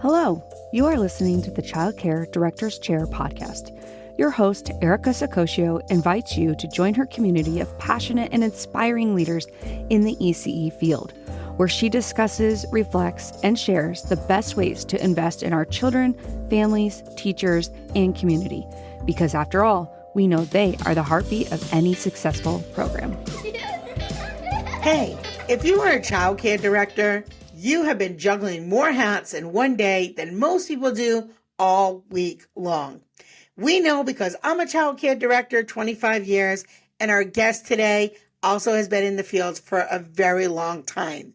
Hello, you are listening to the Child Care Director's Chair podcast. Your host, Erica Sacosio, invites you to join her community of passionate and inspiring leaders in the ECE field, where she discusses, reflects, and shares the best ways to invest in our children, families, teachers, and community. Because after all, we know they are the heartbeat of any successful program. Hey, if you are a child care director, you have been juggling more hats in one day than most people do all week long. We know because I'm a child care director 25 years, and our guest today also has been in the field for a very long time.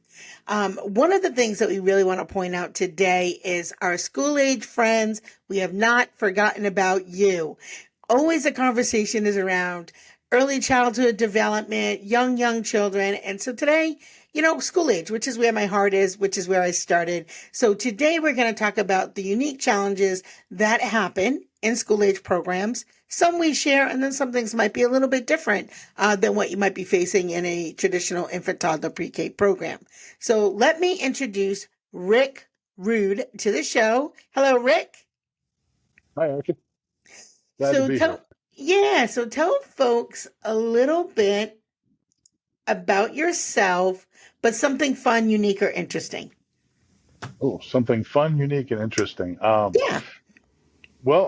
One of the things that we really want to point out today is our school-age friends. We have not forgotten about you. Always a conversation is around early childhood development, young children. And so today, school age, which is where my heart is, which is where I started. So today we're going to talk about the unique challenges that happen in school age programs. Some we share, and then some things might be a little bit different than what you might be facing in a traditional infant, toddler, pre-K program. So let me introduce Rick Rude to the show. Hello, Rick. Hi, Erica. Glad to be here. So tell folks a little bit about yourself, but something fun, unique, or interesting. Oh, something fun, unique, and interesting. Yeah. Well,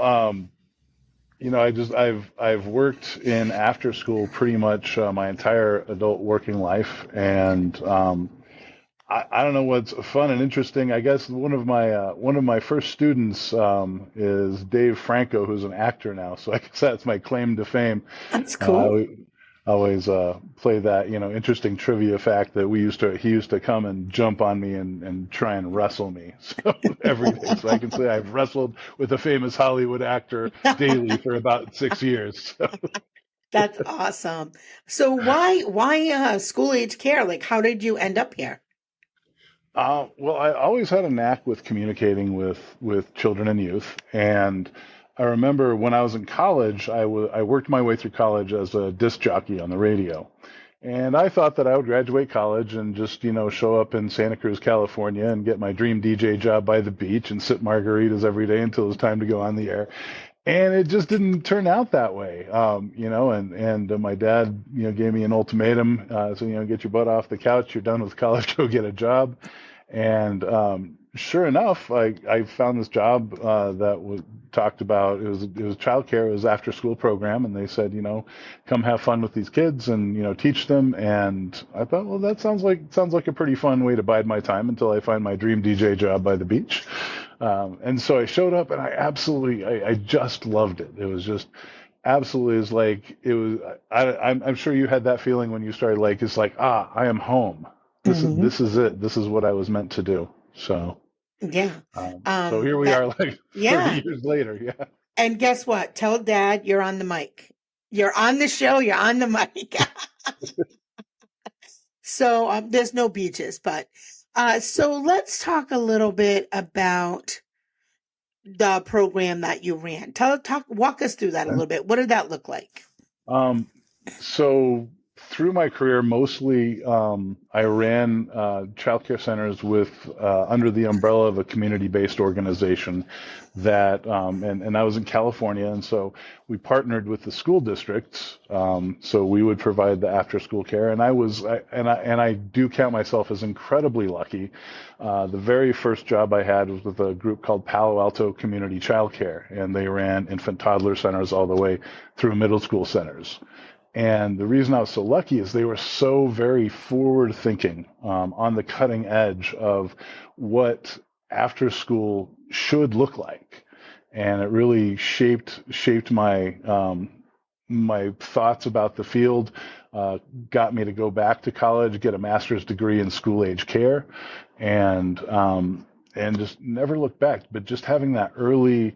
I've worked in after school pretty much my entire adult working life, and I don't know what's fun and interesting. I guess one of my first students is Dave Franco, who's an actor now. So I guess that's my claim to fame. That's cool. I always play that, interesting trivia fact that he used to come and jump on me and try and wrestle me. So everything. So I can say I've wrestled with a famous Hollywood actor daily for about 6 years. So. That's awesome. So why school age care? Like, how did you end up here? Well, I always had a knack with communicating with children and youth, and I remember when I was in college, I worked my way through college as a disc jockey on the radio. And I thought that I would graduate college and just, show up in Santa Cruz, California and get my dream DJ job by the beach and sip margaritas every day until it was time to go on the air. And it just didn't turn out that way, and my dad, gave me an ultimatum. Get your butt off the couch. You're done with college. Go get a job. And sure enough, I found this job that was talked about. It was childcare. It was after school program, and they said, come have fun with these kids and teach them. And I thought, well, that sounds like a pretty fun way to bide my time until I find my dream DJ job by the beach. And so I showed up, and I just loved it. It was just absolutely is like it was. I'm sure you had that feeling when you started. Like it's like I am home. This is it. This is what I was meant to do. So yeah. So here we are, like 30 years later. Yeah. And guess what? Tell Dad you're on the mic. You're on the show. You're on the mic. So there's no beaches, but so let's talk a little bit about the program that you ran. Walk us through that a little bit. What did that look like? So through my career, mostly I ran childcare centers with under the umbrella of a community-based organization that, and I was in California, and so we partnered with the school districts. So we would provide the after-school care, and I do count myself as incredibly lucky. The very first job I had was with a group called Palo Alto Community Childcare, and they ran infant toddler centers all the way through middle school centers. And the reason I was so lucky is they were so very forward thinking, on the cutting edge of what after school should look like. And it really shaped my my thoughts about the field, got me to go back to college, get a master's degree in school age care, and just never look back. But just having that early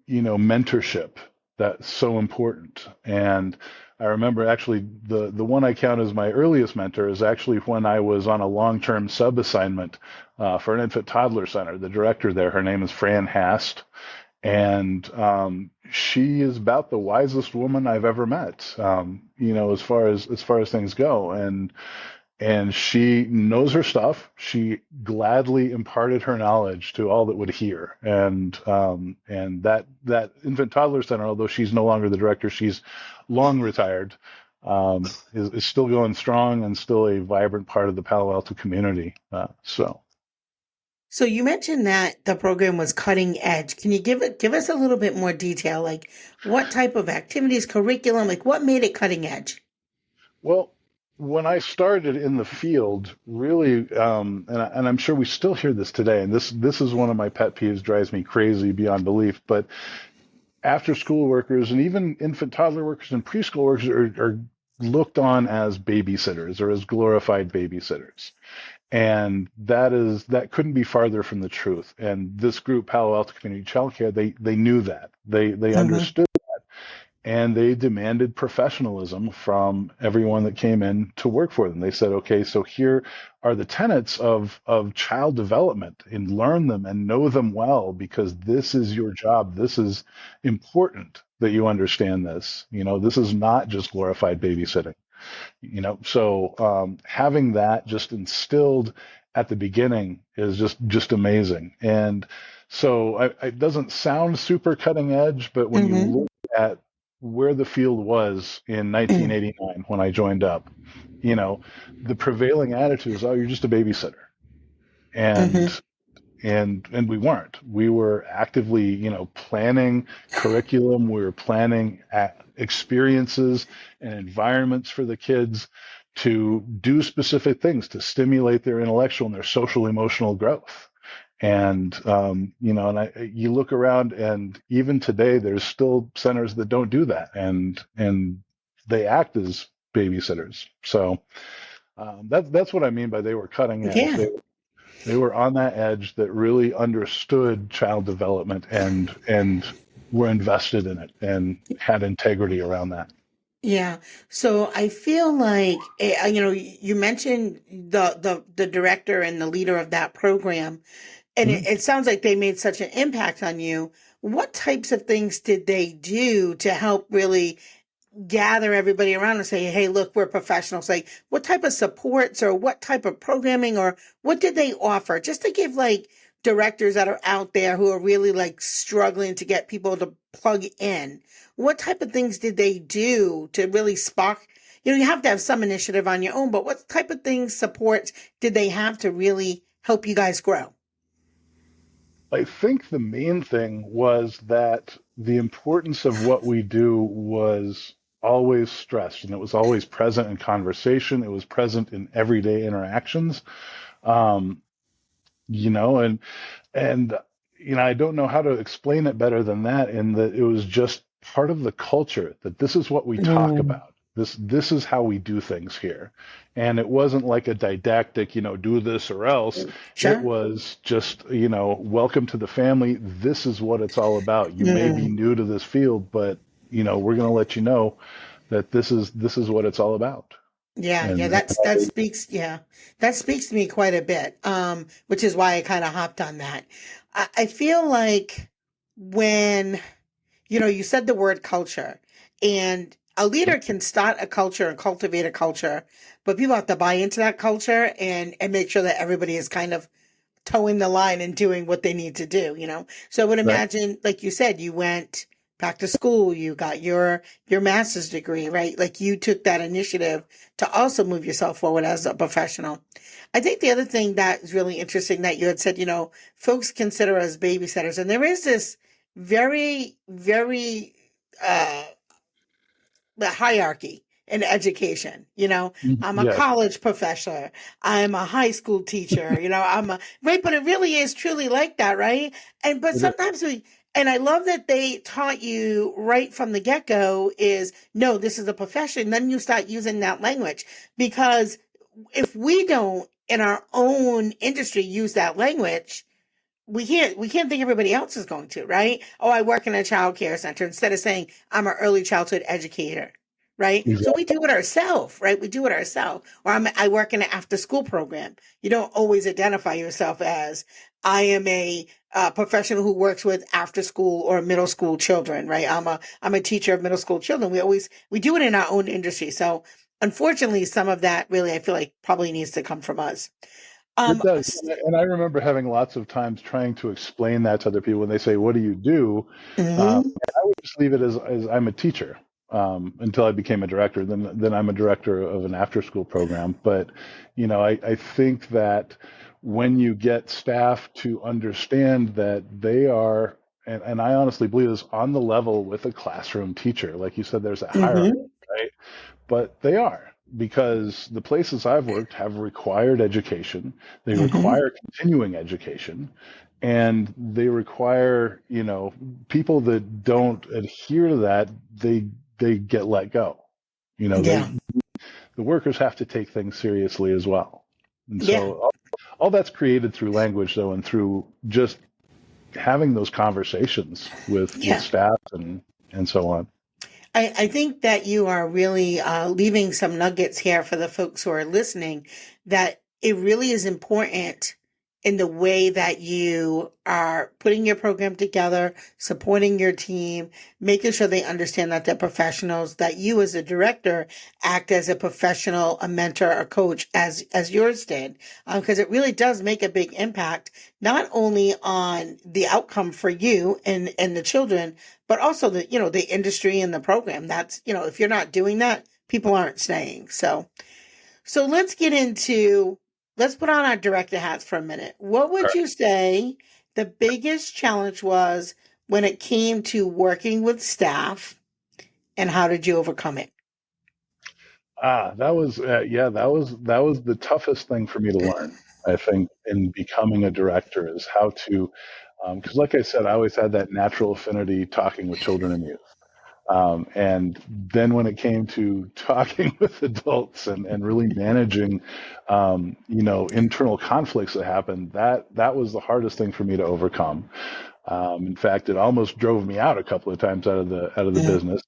mentorship, that's so important. And I remember actually the one I count as my earliest mentor is actually when I was on a long-term sub-assignment for an infant toddler center. The director there, her name is Fran Hast, and she is about the wisest woman I've ever met, as far as things go. and she knows her stuff. She gladly imparted her knowledge to all that would hear. And that infant toddler center, although she's no longer the director, she's long retired, is still going strong and still a vibrant part of the Palo Alto community. So you mentioned that the program was cutting edge. Can you give us a little bit more detail? Like what type of activities, curriculum, like what made it cutting edge? Well, when I started in the field, really, and I'm sure we still hear this today, and this is one of my pet peeves, drives me crazy beyond belief. But after school workers and even infant toddler workers and preschool workers are looked on as babysitters or as glorified babysitters. And that couldn't be farther from the truth. And this group, Palo Alto Community Childcare, they knew that. They Mm-hmm. understood, and they demanded professionalism from everyone that came in to work for them. They said, okay, so here are the tenets of child development, and learn them and know them well, because this is your job. This is important that you understand this. This is not just glorified babysitting. So having that just instilled at the beginning is just amazing. And so it doesn't sound super cutting edge, but when you Mm-hmm. look at where the field was in 1989 when I joined up, the prevailing attitude is, oh, you're just a babysitter. And Mm-hmm. and we weren't. We were actively, planning curriculum. We were planning experiences and environments for the kids to do specific things to stimulate their intellectual and their social emotional growth. And you look around, and even today, there's still centers that don't do that, and they act as babysitters. So that's what I mean by they were cutting edge. Yeah. They were on that edge that really understood child development and were invested in it and had integrity around that. Yeah. So I feel like, you mentioned the director and the leader of that program, and Mhm. it sounds like they made such an impact on you. What types of things did they do to help really gather everybody around and say, hey, look, we're professionals? Like, what type of supports or what type of programming or what did they offer? Just to give like directors that are out there who are really like struggling to get people to plug in, what type of things did they do to really spark? You have to have some initiative on your own, but what type of things, supports did they have to really help you guys grow? I think the main thing was that the importance of what we do was always stressed, and it was always present in conversation. It was present in everyday interactions. Um, and And, I don't know how to explain it better than that, in that it was just part of the culture that this is what we talk Mm, about. This is how we do things here. And it wasn't like a didactic, do this or else. It sure. was just, welcome to the family. This is what it's all about. You may be Mm. new to this field, but, we're going to let you know that this is what it's all about. Yeah, yeah, And that speaks to me quite a bit. Which is why I kind of hopped on that. I feel like when, you said the word culture, and a leader can start a culture and cultivate a culture, but people have to buy into that culture and make sure that everybody is kind of towing the line and doing what they need to do. So I would right. imagine, like you said, you went back to school, you got your master's degree, right? Like you took that initiative to also move yourself forward as a professional. I think the other thing that is really interesting that you had said, folks consider us babysitters, and there is this very, very uh the hierarchy in education. I'm a Yes. college professor. I'm a high school teacher. I'm a right, but it really is truly like that, right? But It is. sometimes and I love that they taught you right from the get go is no, this is a profession. Then you start using that language, because if we don't in our own industry use that language, we can't think everybody else is going to, right? Oh, I work in a child care center, instead of saying I'm an early childhood educator, right? So we Exactly. do it ourselves, right? We do it ourselves. Or I work in an after school program. You don't always identify yourself as I am a professional who works with after school or middle school children, right? I'm a teacher of middle school children. We do it in our own industry. So unfortunately, some of that really, I feel like probably needs to come from us. It Um, does. And I remember having lots of times trying to explain that to other people when they say, "What do you do?" mhm, I would just leave it as I'm a teacher until I became a director. Then I'm a director of an after school program. But, I think that when you get staff to understand that they are, and I honestly believe this, on the level with a classroom teacher, like you said, there's a hierarchy, mhm, right? But they are, because the places I've worked have required education. They mhm, require continuing education, and they require, people that don't adhere to that, they get let go. yeah, The workers have to take things seriously as well. And yeah, so all that's created through language, though, and through just having those conversations with yeah. staff and so on. I think that you are really leaving some nuggets here for the folks who are listening, that it really is important in the way that you are putting your program together, supporting your team, making sure they understand that they're professionals, that you as a director act as a professional, a mentor, a coach, as yours did, because it really does make a big impact, not only on the outcome for you and the children, but also the industry and the program. That's, if you're not doing that, people aren't staying. So let's put on our director hats for a minute. What would you say the biggest challenge was when it came to working with staff, and how did you overcome it? That was that was the toughest thing for me to learn. I think in becoming a director is how to, because like I said, I always had that natural affinity talking with children and youth. And then when it came to talking with adults and really managing, internal conflicts that happened, that was the hardest thing for me to overcome. In fact, it almost drove me out a couple of times out of the Mm, business,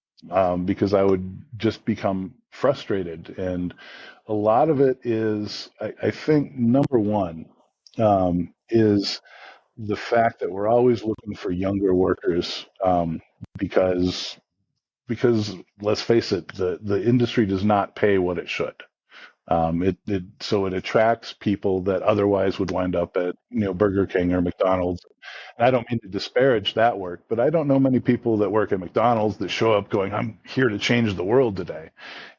because I would just become frustrated. And a lot of it is, I think, number one, is the fact that we're always looking for younger workers, because let's face it, the industry does not pay what it should. So it attracts people that otherwise would wind up at Burger King or McDonald's. And I don't mean to disparage that work, but I don't know many people that work at McDonald's that show up going, "I'm here to change the world today."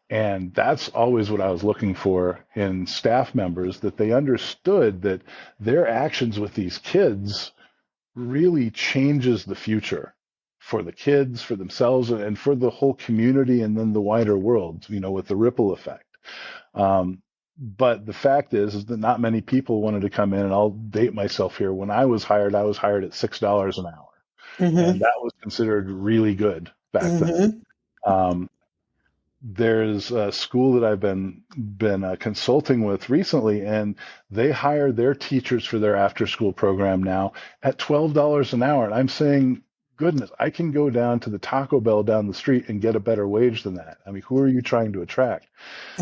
And that's always what I was looking for in staff members, that they understood that their actions with these kids really changes the future for the kids, for themselves, and for the whole community, and then the wider world, with the ripple effect. But the fact is that not many people wanted to come in, and I'll date myself here. When I was hired at $6 an hour, and mhm, that was considered really good back then. mhm, Um, there's a school that I've been consulting with recently, and they hire their teachers for their after school program now at $12 an hour. And I'm saying, goodness, I can go down to the Taco Bell down the street and get a better wage than that. I mean, who are you trying to attract?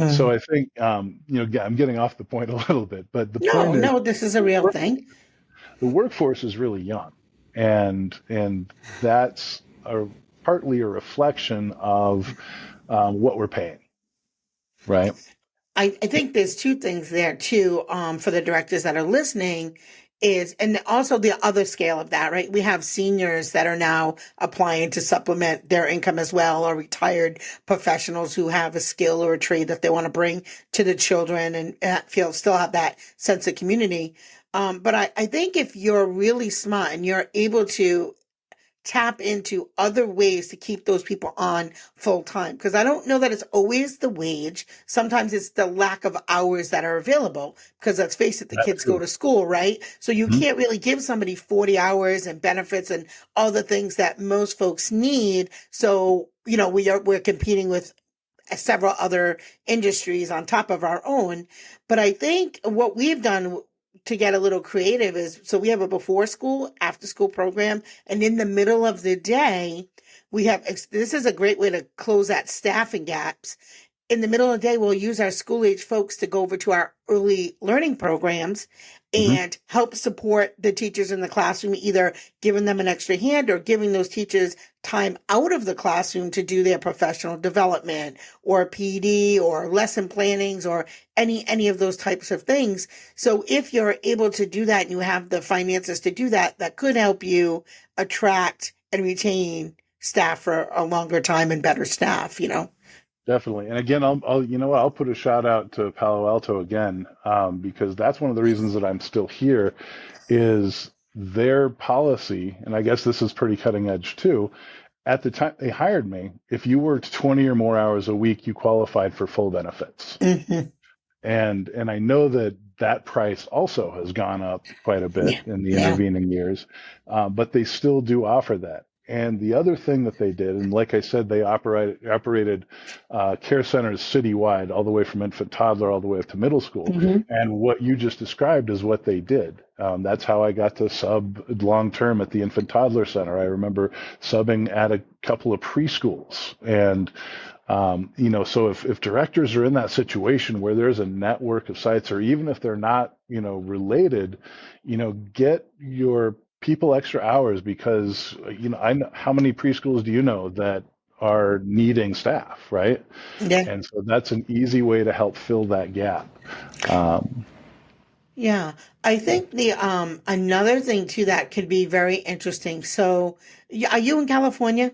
So mm. I think, I'm getting off the point a little bit, but the point No, is no, this is a the real work, thing. the workforce is really young, and that's partly a reflection of what we're paying, right? I think there's two things there too, for the directors that are listening is, and also the other scale of that, right? We have seniors that are now applying to supplement their income as well, or retired professionals who have a skill or a trade that they want to bring to the children and still have that sense of community. But I think if you're really smart and you're able to tap into other ways to keep those people on full time. Because I don't know that it's always the wage. Sometimes it's the lack of hours that are available. Because let's face it, the That kids go too. to school, right? So you Mhm. can't really give somebody 40 hours and benefits and all the things that most folks need. So, we're competing with several other industries on top of our own. But I think what we've done to get a little creative is, so we have a before school, after school program, and in the middle of the day, we have, this is a great way to close that staffing gaps, in the middle of the day, we'll use our school age folks to go over to our early learning programs Hmm. and help support the teachers in the classroom, either giving them an extra hand or giving those teachers time out of the classroom to do their professional development or PD or lesson plannings or any of those types of things. So if you're able to do that and you have the finances to do that, that could help you attract and retain staff for a longer time and better staff, you know? Definitely. And again, you know what, I'll put a shout out to Palo Alto again, because that's one of the reasons that I'm still here is their policy. And I guess this is pretty cutting edge too. At the time they hired me, if you worked 20 or more hours a week, you qualified for full benefits. Mm-hmm. And I know that that price also has gone up quite a bit Yeah. in the Yeah. intervening years, but they still do offer that. And the other thing that they did, and like I said, they operated care centers citywide, all the way from infant toddler all the way up to middle school. Mm-hmm. And what you just described is what they did. That's how I got to sub long term at the infant toddler center. I remember subbing at a couple of preschools, and you know, so if directors are in that situation where there's a network of sites, or even if they're not, you know, related, you know, get your people extra hours, because, you know, I know how many preschools do you know that are needing staff, right? Yeah. And so that's an easy way to help fill that gap. Um, Yeah. I think the another thing too that could be very interesting. So are you in California?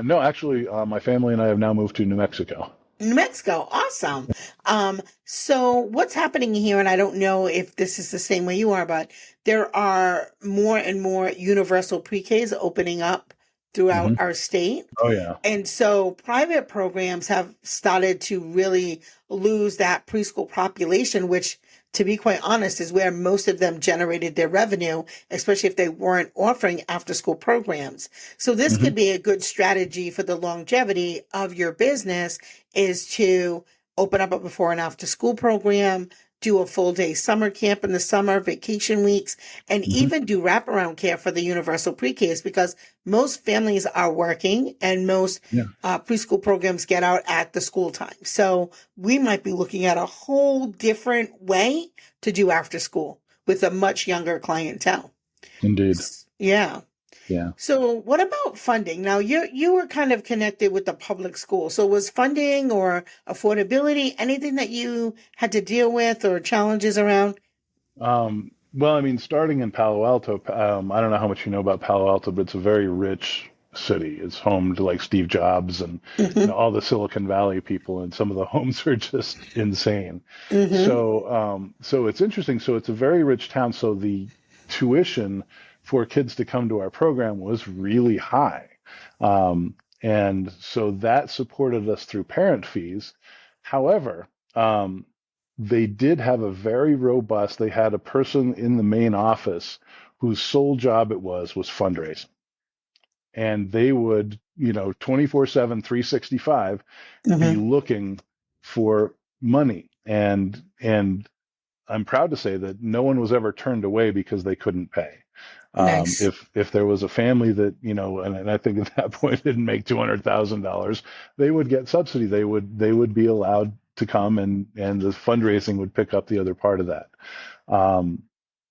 no, actually, my family and I have now moved to New Mexico. New Mexico. Awesome. So what's happening here, and I don't know if this is the same way you are, but there are more and more universal pre-Ks opening up throughout Hmm. our state. Oh yeah. And so private programs have started to really lose that preschool population, which, to be quite honest, is where most of them generated their revenue, especially if they weren't offering after school programs. So this could Hmm. be a good strategy for the longevity of your business, is to open up a before and after school program, do a full day summer camp in the summer, vacation weeks, and Hmm. even do wraparound care for the universal pre-Ks, because most families are working and most Yeah, preschool programs get out at the school time. So we might be looking at a whole different way to do after school with a much younger clientele. indeed. Yeah. Yeah. So what about funding? Now you were kind of connected with the public school. So was funding or affordability anything that you had to deal with or challenges around? Well, I mean, starting in Palo Alto, I don't know how much you know about Palo Alto, but it's a very rich city. It's home to like Steve Jobs and, you know, Mm-hmm. all the Silicon Valley people, and some of the homes are just insane. Mm-hmm. So it's interesting. So it's a very rich town. So the tuition for kids to come to our program was really high. And so that supported us through parent fees. However, they did have a very robust, they had a person in the main office whose sole job it was fundraising. And they would, you know, 24/7, 365, be Mm-hmm. looking for money. And I'm proud to say that no one was ever turned away because they couldn't pay. Nice. If there was a family that, you know, and I think at that point didn't make $200,000, they would get subsidy. They would be allowed to come, and the fundraising would pick up the other part of that. Um,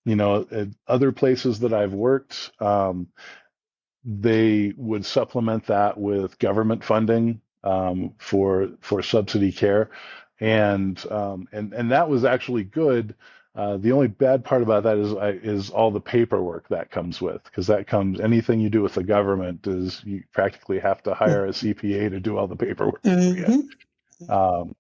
you know, at other places that I've worked, they would supplement that with government funding, for subsidy care, and that was actually good. The only bad part about that is all the paperwork that comes with, because that comes, anything you do with the government is you practically have to hire a CPA to do all the paperwork for you. Mm-hmm. Um,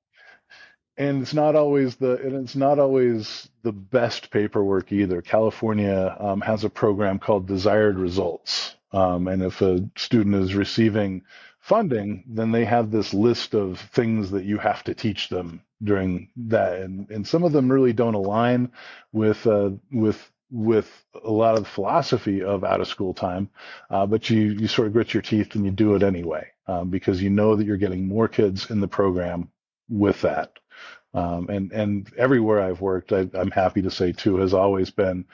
and it's not always the best paperwork either. California has a program called Desired Results, and if a student is receiving funding, then they have this list of things that you have to teach them during that, and some of them really don't align with a lot of the philosophy of out of school time, but you sort of grit your teeth and you do it anyway, because you know that you're getting more kids in the program with that. And everywhere I've worked, I'm happy to say too, has always been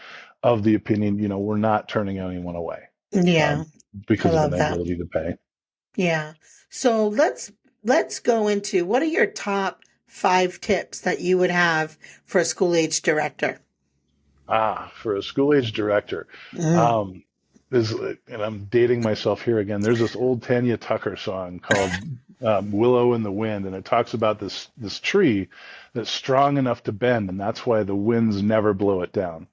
of the opinion, you know, we're not turning anyone away, Yeah, um, I because of love that. inability to pay. Yeah. So let's let's go into what are your top 5 tips that you would have for a school age director? For a school age director, Mm. um, there's, and I'm dating myself here again. There's this old Tanya Tucker song called "Willow in the Wind," and it talks about this tree that's strong enough to bend, and that's why the winds never blow it down.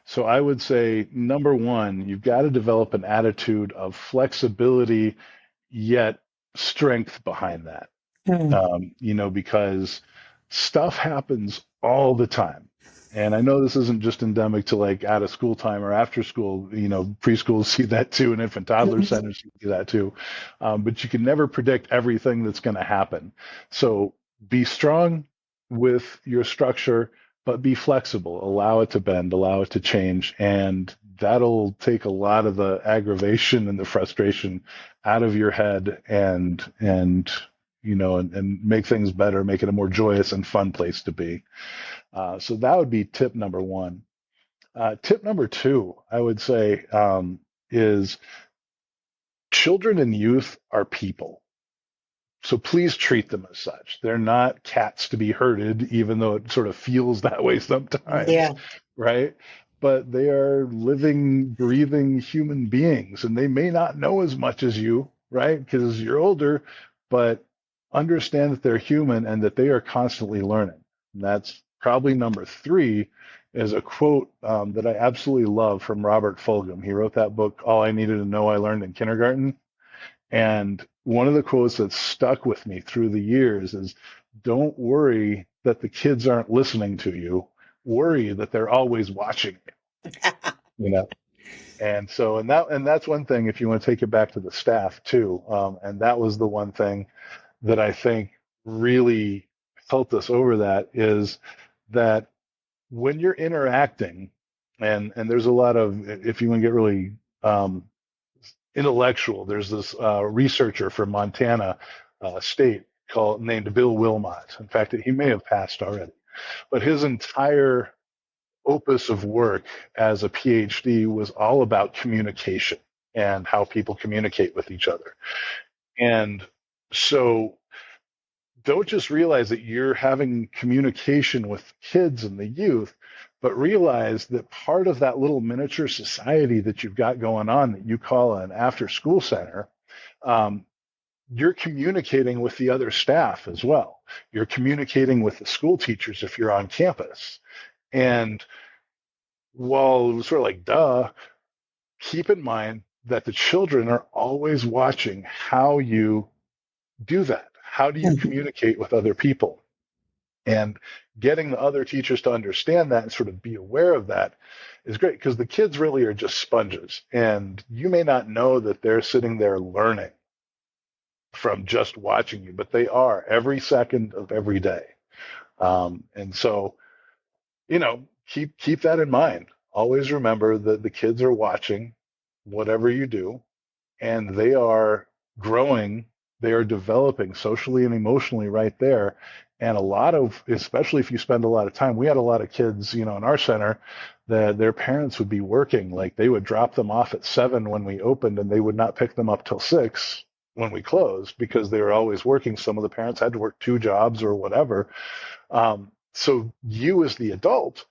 So I would say, number one, you've got to develop an attitude of flexibility yet strength behind that. Mm. Because stuff happens all the time. And I know this isn't just endemic to like out of school time or after school, preschools see that too, and infant toddler centers see that too. But you can never predict everything that's going to happen. So be strong with your structure, but be flexible. Allow it to bend, allow it to change. And that'll take a lot of the aggravation and the frustration out of your head and make things better, make it a more joyous and fun place to be. So that would be tip number one. Tip number two, I would say, is children and youth are people. So please treat them as such. They're not cats to be herded, even though it sort of feels that way sometimes, Yeah. right? But they are living, breathing human beings, and they may not know as much as you, right? Because you're older, but understand that they're human and that they are constantly learning. And that's probably number three, is a quote that I absolutely love from Robert Fulghum. He wrote that book, All I Needed to Know I Learned in Kindergarten. And one of the quotes that stuck with me through the years is, don't worry that the kids aren't listening to you. Worry that they're always watching you. And that's one thing, if you want to take it back to the staff too. And that was the one thing that I think really helped us over that, is that when you're interacting, and there's a lot of, if you want to get really intellectual. There's this researcher from Montana State named Bill Wilmot. In fact, he may have passed already, but his entire opus of work as a PhD was all about communication and how people communicate with each other. And so don't just realize that you're having communication with kids and the youth, but realize that part of that little miniature society that you've got going on that you call an after school center, um, you're communicating with the other staff as well. You're communicating with the school teachers if you're on campus. And while it was sort of like, duh, keep in mind that the children are always watching how you do that. How do you communicate with other people? And getting the other teachers to understand that and sort of be aware of that is great, because the kids really are just sponges. And you may not know that they're sitting there learning from just watching you, but they are every second of every day. And so, keep that in mind. Always remember that the kids are watching whatever you do, and they are growing, they are developing socially and emotionally right there. And a lot of, especially if you spend a lot of time, we had a lot of kids, in our center that their parents would be working. Like they would drop them off at 7 when we opened, and they would not pick them up till 6 when we closed, because they were always working. Some of the parents had to work 2 jobs or whatever. So you as the adult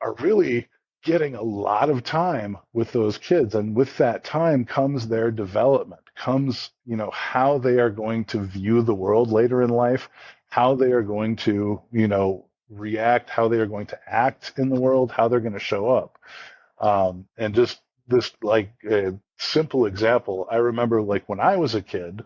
are really getting a lot of time with those kids. And with that time comes their development, comes, how they are going to view the world later in life, how they are going to, react, how they are going to act in the world, how they're going to show up. And just this, like, a simple example, I remember, like, when I was a kid,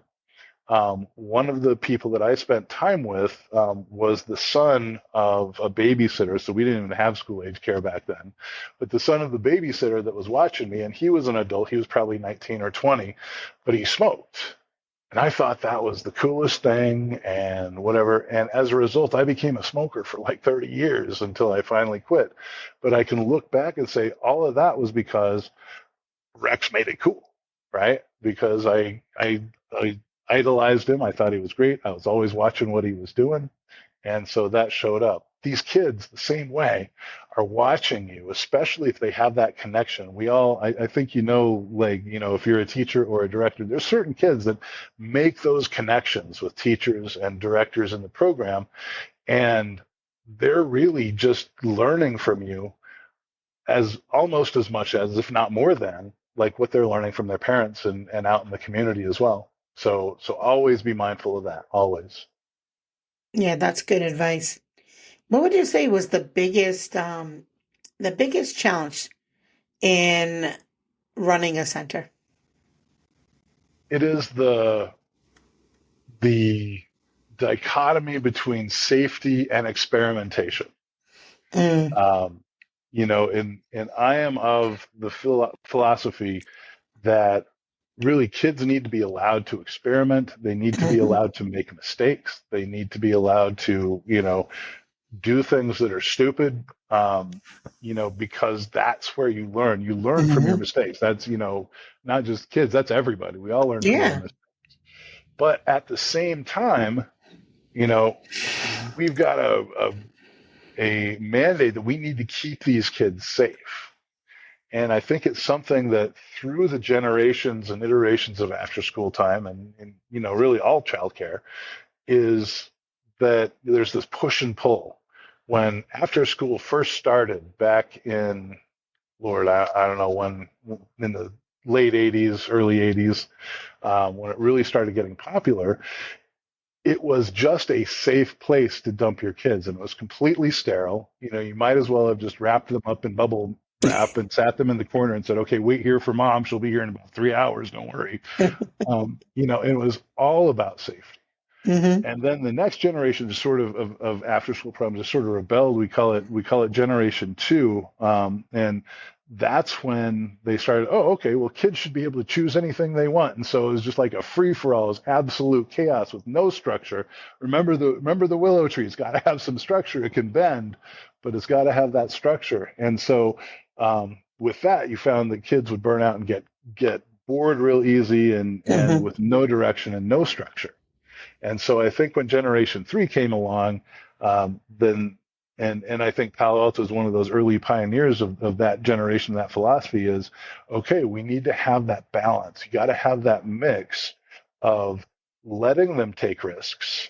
one of the people that I spent time with was the son of a babysitter. So we didn't even have school age care back then. But the son of the babysitter that was watching me, and he was an adult, he was probably 19 or 20, but he smoked. And I thought that was the coolest thing and whatever. And as a result, I became a smoker for like 30 years until I finally quit. But I can look back and say all of that was because Rex made it cool, right? Because I idolized him. I thought he was great. I was always watching what he was doing. And so that showed up. these kids the same way are watching you, especially if they have that connection. I think, like, if you're a teacher or a director, there's certain kids that make those connections with teachers and directors in the program, and they're really just learning from you as almost as much as, if not more than, like what they're learning from their parents and out in the community as well. So always be mindful of that, always. Yeah, that's good advice. What would you say was the biggest challenge in running a center? It is the dichotomy between safety and experimentation. Mm, Um, and I am of the philosophy that really kids need to be allowed to experiment. They need to be mhm, allowed to make mistakes. They need to be allowed to, do things that are stupid, because that's where you learn. You learn from your mhm. mistakes. That's, not just kids, that's everybody. We all learn from our Yeah. mistakes. But at the same time, you know, we've got a mandate that we need to keep these kids safe. And I think it's something that through the generations and iterations of after school time and really all childcare is that there's this push and pull. When after school first started back in, Lord, I don't know when, in the late 80s, early 80s, when it really started getting popular, it was just a safe place to dump your kids, and it was completely sterile. You might as well have just wrapped them up in bubble wrap and sat them in the corner and said, "Okay, wait here for mom. She'll be here in about 3 hours. Don't worry." It was all about safety. Hmm. And then the next generation just sort of after school programs just sort of rebelled. We call it generation two. And that's when they started, oh, okay, well, kids should be able to choose anything they want. And so it was just like a free for all, it was absolute chaos with no structure. Remember the willow tree. It's got to have some structure. It can bend, but it's got to have that structure. And so with that, you found that kids would burn out and get bored real easy and Hmm. with no direction and no structure. And so I think when Generation Three came along, then and I think Palo Alto is one of those early pioneers of that generation, that philosophy is, okay, we need to have that balance. You got to have that mix of letting them take risks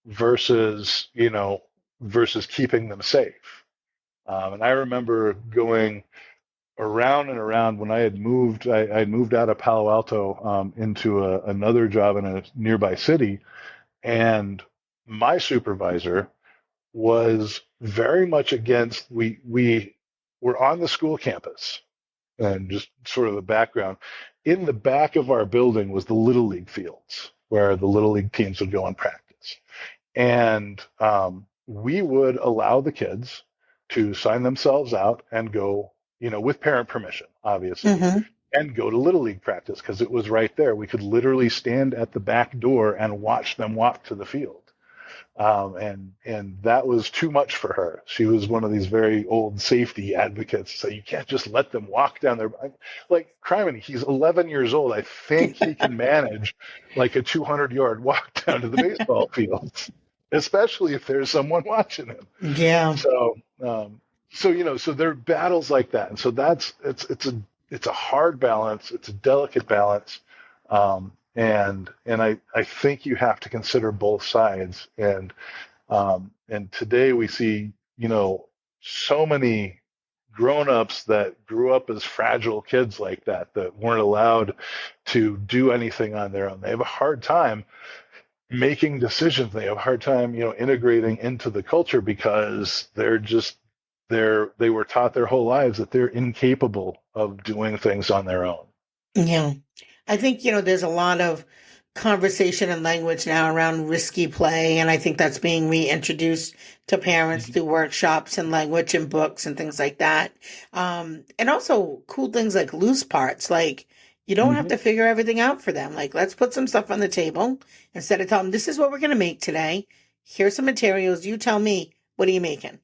versus, versus keeping them safe. And I remember going around and around when I had moved out of Palo Alto into another job in a nearby city, and my supervisor was very much against. We were on the school campus, and just sort of the background. In the back of our building was the Little League fields where the Little League teams would go and practice, and we would allow the kids to sign themselves out and go, with parent permission, obviously, Hmm. and go to Little League practice because it was right there. We could literally stand at the back door and watch them walk to the field. And that was too much for her. She was one of these very old safety advocates. So you can't just let them walk down there. Like, criminy, he's 11 years old. I think he can manage like a 200-yard walk down to the baseball fields, especially if there's someone watching him. Yeah. So, so there are battles like that, and so it's a hard balance. It's a delicate balance, and I think you have to consider both sides. And today we see so many grown-ups that grew up as fragile kids like that weren't allowed to do anything on their own. They have a hard time making decisions. They have a hard time, integrating into the culture because they were taught their whole lives that they're incapable of doing things on their own. Yeah. I think, there's a lot of conversation and language now around risky play, and I think that's being reintroduced to parents Mhm. through workshops and language and books and things like that. And also cool things like loose parts, like you don't have Mhm. to figure everything out for them. Like, let's put some stuff on the table instead of telling them, this is what we're going to make today. Here's some materials. You tell me, what are you making?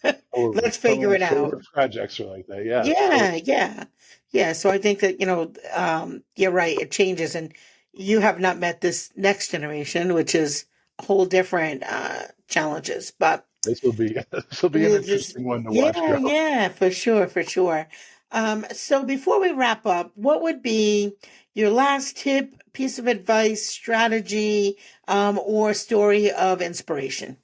Totally. Let's Some of figure my it out. favorite projects are like that. Yeah, Yeah, totally. yeah, yeah. So I think that, you're right. It changes, and you have not met this next generation, which is a whole different challenges. But This will be an It's just, interesting one to watch yeah, grow. yeah, for sure, for sure. So before we wrap up, what would be your last tip, piece of advice, strategy, or story of inspiration?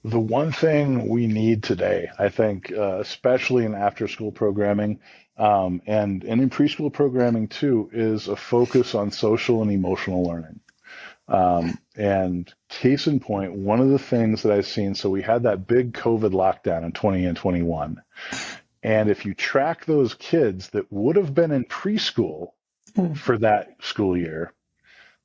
The one thing we need today, I think, especially in after school programming, and in preschool programming too, is a focus on social and emotional learning. And case in point, one of the things that I've seen, so we had that big COVID lockdown in 20 and 21. And if you track those kids that would have been in preschool Mm, for that school year,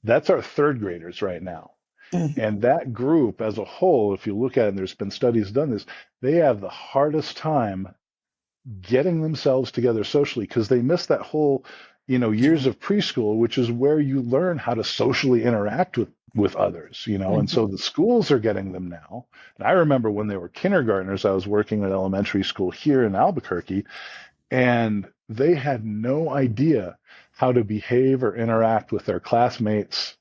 that's our third graders right now. mm, And that group as a whole, if you look at it, and there's been studies done this, they have the hardest time getting themselves together socially because they miss that whole, years mm, of preschool, which is where you learn how to socially interact with others, and mhm. so the schools are getting them now. And I remember when they were kindergartners, I was working at elementary school here in Albuquerque, and they had no idea how to behave or interact with their classmates,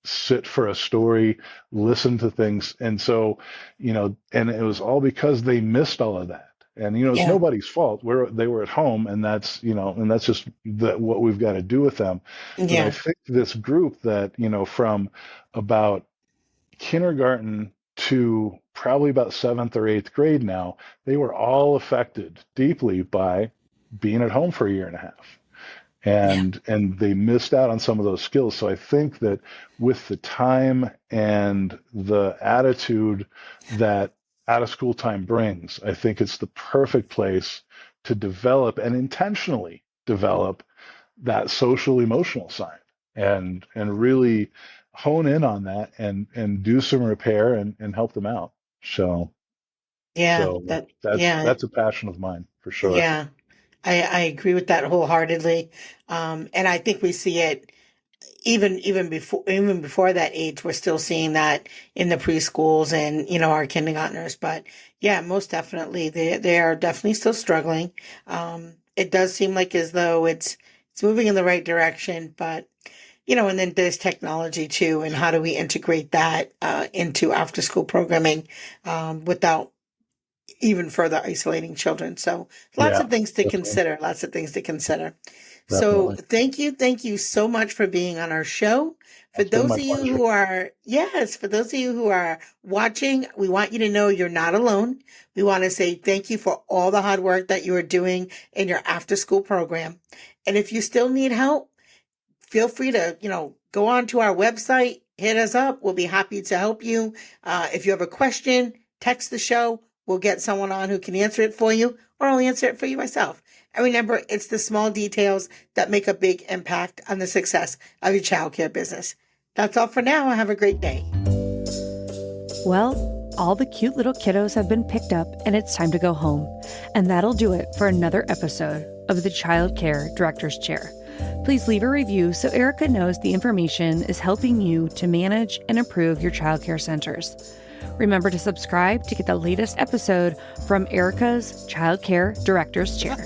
sit for a story, listen to things. And so, and it was all because they missed all of that. And, it's Yeah, nobody's fault. They were at home, and that's just what we've got to do with them. But I yeah, think this group that, from about kindergarten to probably about seventh or eighth grade now, they were all affected deeply by being at home for a year and a half. yeah, And they missed out on some of those skills. So I think that with the time and the attitude that out of school time brings, I think it's the perfect place to develop and intentionally develop that social emotional side and really hone in on that and do some repair and help them out. So yeah. so That, that's yeah, that's a passion of mine for sure. yeah. I agree with that wholeheartedly. And I think we see it even before that age. We're still seeing that in the preschools and our kindergartners. But yeah, most definitely, they are definitely still struggling. It does seem like as though it's moving in the right direction, but and then there's technology too, and how do we integrate that into after school programming without even further isolating children. So lots of Yeah, things to definitely. consider, lots of things to consider. So Definitely. thank you so much for being on our show. For It's been those my of you pleasure. who are, yes, for those of you who are watching, we want you to know you're not alone. We want to say thank you for all the hard work that you are doing in your after school program. And if you still need help, feel free to, go on to our website, hit us up. We'll be happy to help you. If you have a question, text the show. We'll get someone on who can answer it for you, or I'll answer it for you myself. And remember, it's the small details that make a big impact on the success of your childcare business. That's all for now. Have a great day. Well, all the cute little kiddos have been picked up and it's time to go home. And that'll do it for another episode of the Child Care Director's Chair. Please leave a review so Erica knows the information is helping you to manage and improve your childcare centers. Remember to subscribe to get the latest episode from Erica's Child Care Director's Chair.